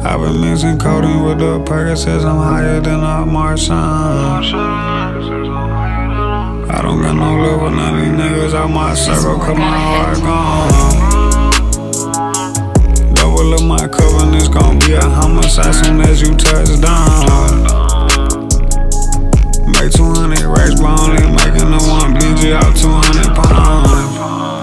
I've been mixing codeine with the Percocets, I'm higher than a Martian. I don't got no love with none of these niggas out my circle, cause my heart gone. Double up my cup and it's gon' be a homicide soon as you touch down. Make 200 racks, but only making the one BG out 200 pounds.